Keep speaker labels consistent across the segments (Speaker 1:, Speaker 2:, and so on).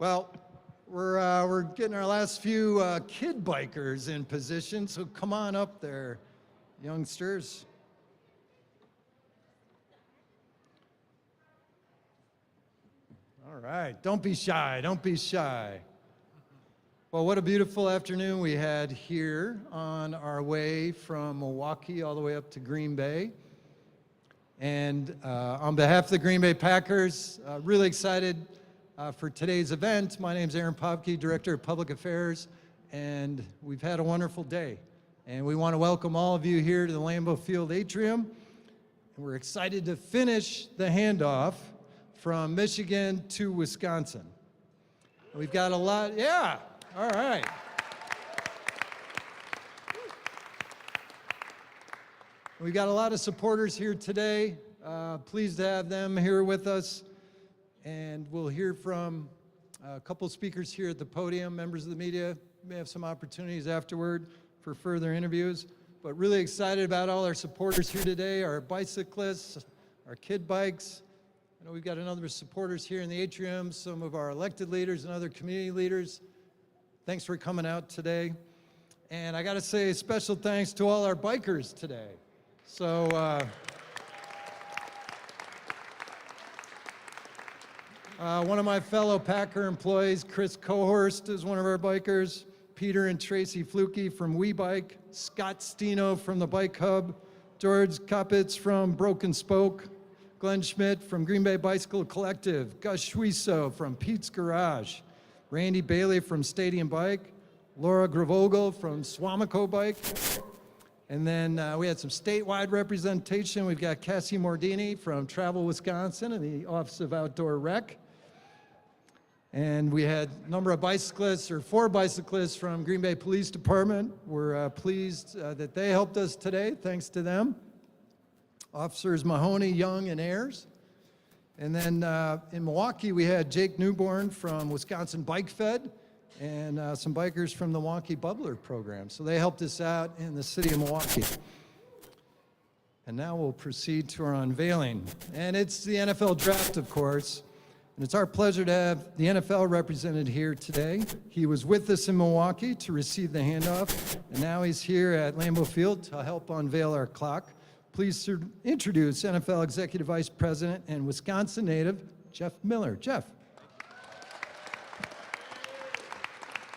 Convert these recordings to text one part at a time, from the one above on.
Speaker 1: Well, we're getting our last few kid bikers in position, so come on up there, youngsters. All right, don't be shy, don't be shy. Well, what a beautiful afternoon we had here on our way from Milwaukee all the way up to Green Bay. And on behalf of the Green Bay Packers, really excited for today's event. My name is Aaron Popke, Director of Public Affairs and we've had a wonderful day. And we want to welcome all of you here to the Lambeau Field atrium. And we're excited to finish the handoff from Michigan to Wisconsin. We've got a lot, yeah, all right. We've got a lot of supporters here today. Pleased to have them here with us. And we'll hear from a couple speakers here at the podium, members of the media. We may have some opportunities afterward for further interviews. But really excited about all our supporters here today, our bicyclists, our kid bikes. I know we've got a number of supporters here in the atrium, some of our elected leaders and other community leaders. Thanks for coming out today. And I got to say special thanks to all our bikers today. So, one of my fellow Packer employees, Chris Cohorst, is one of our bikers. Peter and Tracy Fluke from WeBike, Scott Steno from the Bike Hub, George Kopitz from Broken Spoke, Glenn Schmidt from Green Bay Bicycle Collective, Gus Schwiso from Pete's Garage, Randy Bailey from Stadium Bike, Laura Gravogel from Swamico Bike, and then we had some statewide representation. We've got Cassie Mordini from Travel Wisconsin and the Office of Outdoor Rec. And we had a number of bicyclists, or 4 bicyclists from Green Bay Police Department. We're pleased that they helped us today, thanks to them. Officers Mahoney, Young, and Ayers. And then in Milwaukee, we had Jake Newborn from Wisconsin Bike Fed and some bikers from the Milwaukee Bubbler program. So they helped us out in the city of Milwaukee. And now we'll proceed to our unveiling. And it's the NFL draft, of course. And it's our pleasure to have the NFL represented here today. He was with us in Milwaukee to receive the handoff, and now he's here at Lambeau Field to help unveil our clock. Please introduce NFL Executive Vice President and Wisconsin native, Jeff Miller. Jeff.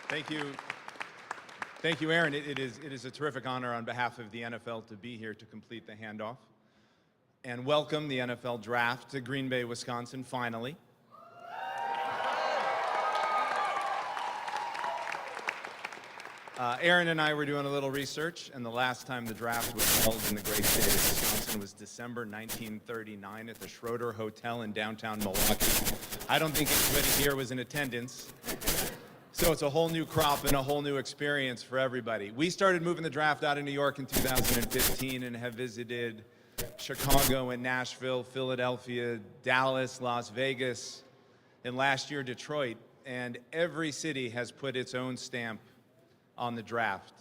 Speaker 2: Thank you. Thank you, Aaron. It is a terrific honor on behalf of the NFL to be here to complete the handoff and welcome the NFL draft to Green Bay, Wisconsin, finally. Aaron and I were doing a little research, and the last time the draft was held in the great state of Wisconsin was December 1939 at the Schroeder Hotel in downtown Milwaukee. I don't think anybody here was in attendance, so it's a whole new crop and a whole new experience for everybody. We started moving the draft out of New York in 2015 and have visited Chicago and Nashville, Philadelphia, Dallas, Las Vegas, and last year Detroit, and every city has put its own stamp on the draft.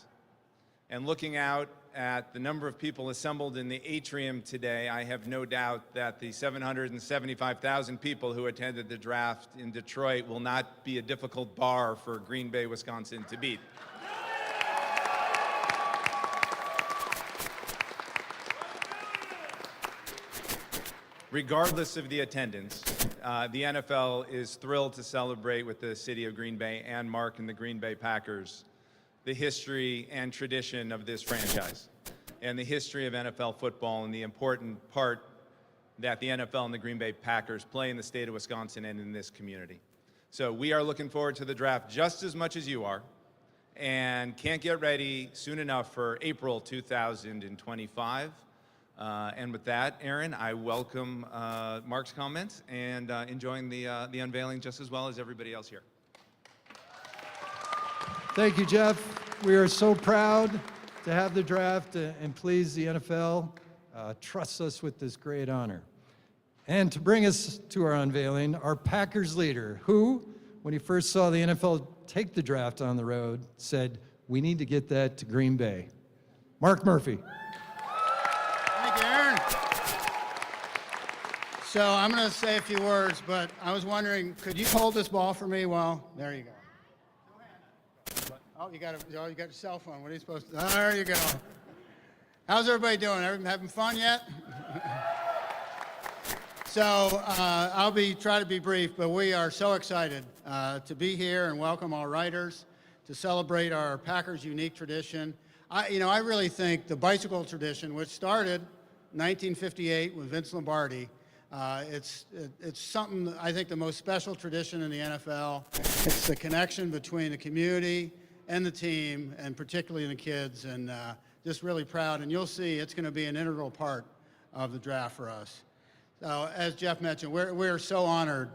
Speaker 2: And looking out at the number of people assembled in the atrium today, I have no doubt that the 775,000 people who attended the draft in Detroit will not be a difficult bar for Green Bay, Wisconsin to beat. Regardless of the attendance, the NFL is thrilled to celebrate with the city of Green Bay and Mark and the Green Bay Packers the history and tradition of this franchise and the history of NFL football and the important part that the NFL and the Green Bay Packers play in the state of Wisconsin and in this community. So we are looking forward to the draft just as much as you are and can't get ready soon enough for April 2025. And with that, Aaron, I welcome Mark's comments and enjoying the unveiling just as well as everybody else here.
Speaker 1: Thank you, Jeff. We are so proud to have the draft and pleased the NFL trusts us with this great honor. And to bring us to our unveiling, our Packers leader, who, when he first saw the NFL take the draft on the road, said, "We need to get that to Green Bay." Mark Murphy.
Speaker 3: Thank you, Aaron. So I'm going to say a few words, but I was wondering, could you hold this ball for me while, there you go. Oh, you got your cell phone. What are you supposed to, there you go. How's everybody doing? Everyone having fun yet? So I'll try to be brief, but we are so excited to be here and welcome our writers to celebrate our Packers' unique tradition. I really think the bicycle tradition, which started in 1958 with Vince Lombardi, it's something, I think, the most special tradition in the NFL. It's the connection between the community and the team, and particularly the kids, and just really proud. And you'll see it's going to be an integral part of the draft for us. So, as Jeff mentioned, we're so honored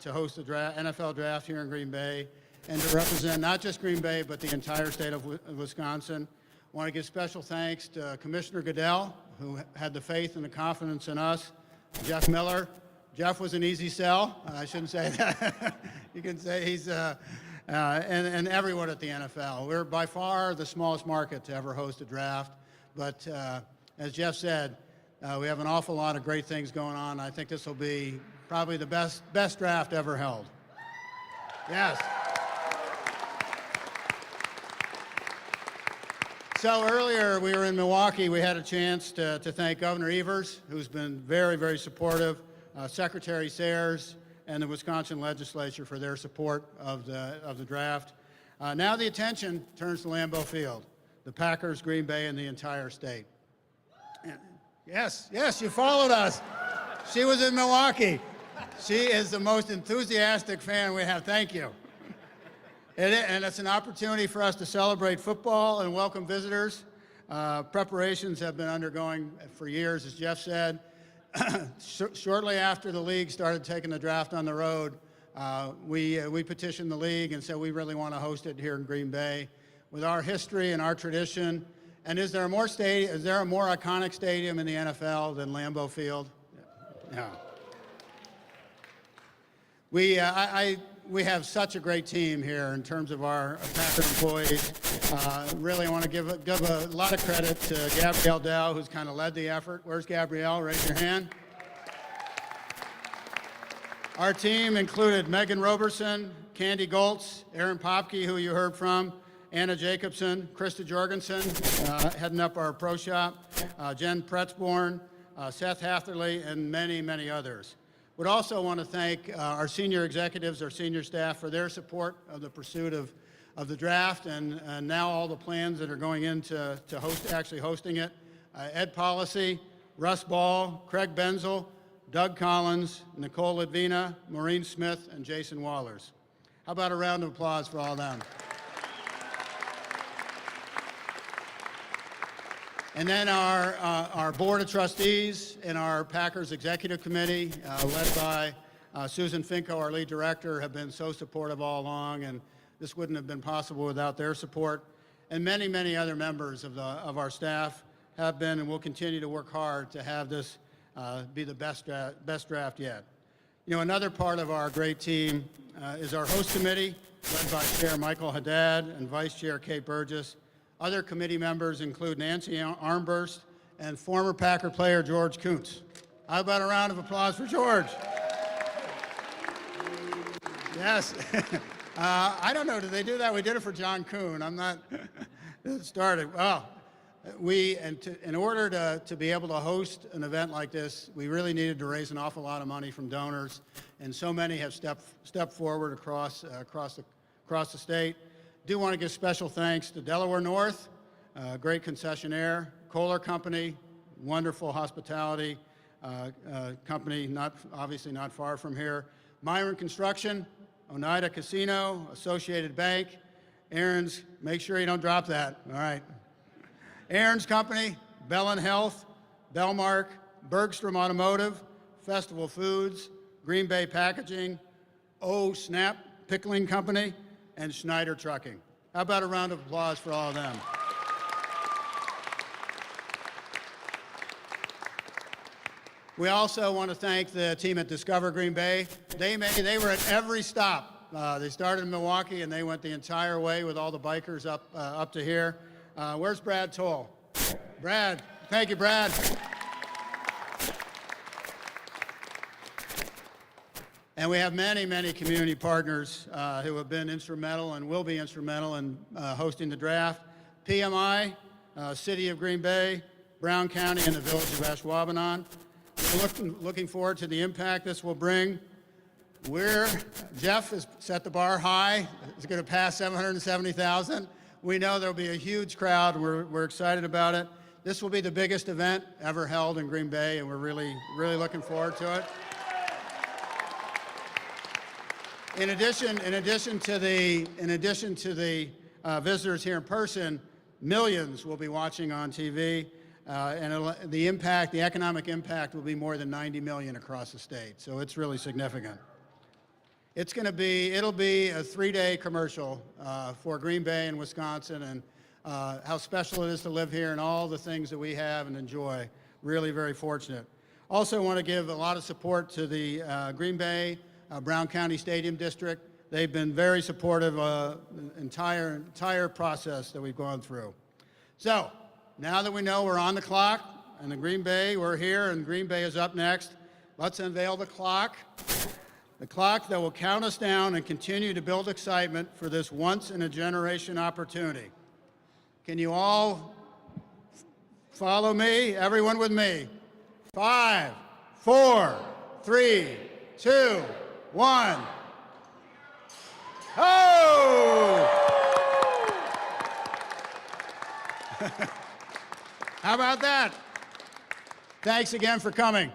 Speaker 3: to host the NFL draft here in Green Bay and to represent not just Green Bay, but the entire state of Wisconsin. I want to give special thanks to Commissioner Goodell, who had the faith and the confidence in us, Jeff Miller. Jeff was an easy sell. I shouldn't say that. You can say he's, and everyone at the NFL. We're by far the smallest market to ever host a draft, but as Jeff said, we have an awful lot of great things going on. I think this will be probably the best draft ever held. Yes. So earlier we were in Milwaukee. We had a chance to thank Governor Evers, who's been very, very supportive, Secretary Sayers, and the Wisconsin legislature for their support of the draft. Now the attention turns to Lambeau Field, the Packers, Green Bay, and the entire state. Yes, you followed us. She was in Milwaukee. She is the most enthusiastic fan we have. Thank you. And it's an opportunity for us to celebrate football and welcome visitors. Preparations have been undergoing for years, as Jeff said. Shortly after the league started taking the draft on the road, we petitioned the league and said we really want to host it here in Green Bay. With our history and our tradition, and is there a more iconic stadium in the NFL than Lambeau Field? Yeah. We have such a great team here in terms of our Packer employees. Really want to give a lot of credit to Gabrielle Dow, who's kind of led the effort. Where's Gabrielle? Raise your hand. Our team included Megan Roberson, Candy Goltz, Aaron Popke, who you heard from, Anna Jacobson, Krista Jorgensen, heading up our pro shop, Jen Pretzborn, Seth Hatherley, and many, many others. Would also want to thank our senior executives, our senior staff, for their support of the pursuit of the draft and now all the plans that are going into actually hosting it. Ed Policy, Russ Ball, Craig Benzel, Doug Collins, Nicole Ledvina, Maureen Smith, and Jason Wallers. How about a round of applause for all of them? And then our Board of Trustees and our Packers Executive Committee, led by Susan Finko, our lead director, have been so supportive all along, and this wouldn't have been possible without their support. And many, many other members of our staff have been and will continue to work hard to have this be the best draft yet. You know, another part of our great team is our host committee, led by Chair Michael Haddad and Vice Chair Kate Burgess. Other committee members include Nancy Armburst and former Packer player George Kuntz. How about a round of applause for George? Yes. I don't know, did they do that? We did it for John Kuhn. I'm not started. Well, in order to be able to host an event like this, we really needed to raise an awful lot of money from donors, and so many have stepped forward across the state. Do want to give special thanks to Delaware North, great concessionaire, Kohler Company, wonderful hospitality company, obviously not far from here, Myron Construction, Oneida Casino, Associated Bank, Aaron's, make sure you don't drop that, all right. Aaron's Company, Bellin Health, Bellmark, Bergstrom Automotive, Festival Foods, Green Bay Packaging, Snap Pickling Company, and Schneider Trucking. How about a round of applause for all of them? We also want to thank the team at Discover Green Bay. They were at every stop. They started in Milwaukee and they went the entire way with all the bikers up to here. Where's Brad Toll? Brad, thank you, Brad. And we have many, many community partners who have been instrumental and will be instrumental in hosting the draft. PMI, City of Green Bay, Brown County, and the Village of Ashwaubenon. We're looking forward to the impact this will bring. Jeff has set the bar high. It's going to pass 770,000. We know there'll be a huge crowd. We're excited about it. This will be the biggest event ever held in Green Bay, and we're really, really looking forward to it. In addition to the visitors here in person, millions will be watching on TV, and the economic impact will be more than 90 million across the state. So it's really significant. It'll be a 3-day commercial for Green Bay and Wisconsin, and how special it is to live here and all the things that we have and enjoy. Really very fortunate. Also want to give a lot of support to the Green Bay Brown County Stadium District. They've been very supportive of the entire process that we've gone through. So now that we know we're on the clock and the Green Bay, we're here and Green Bay is up next, let's unveil the clock that will count us down and continue to build excitement for this once-in-a-generation opportunity. Can you all follow me? Everyone with me. 5, 4, 3, 2, 1. Oh! How about that? Thanks again for coming.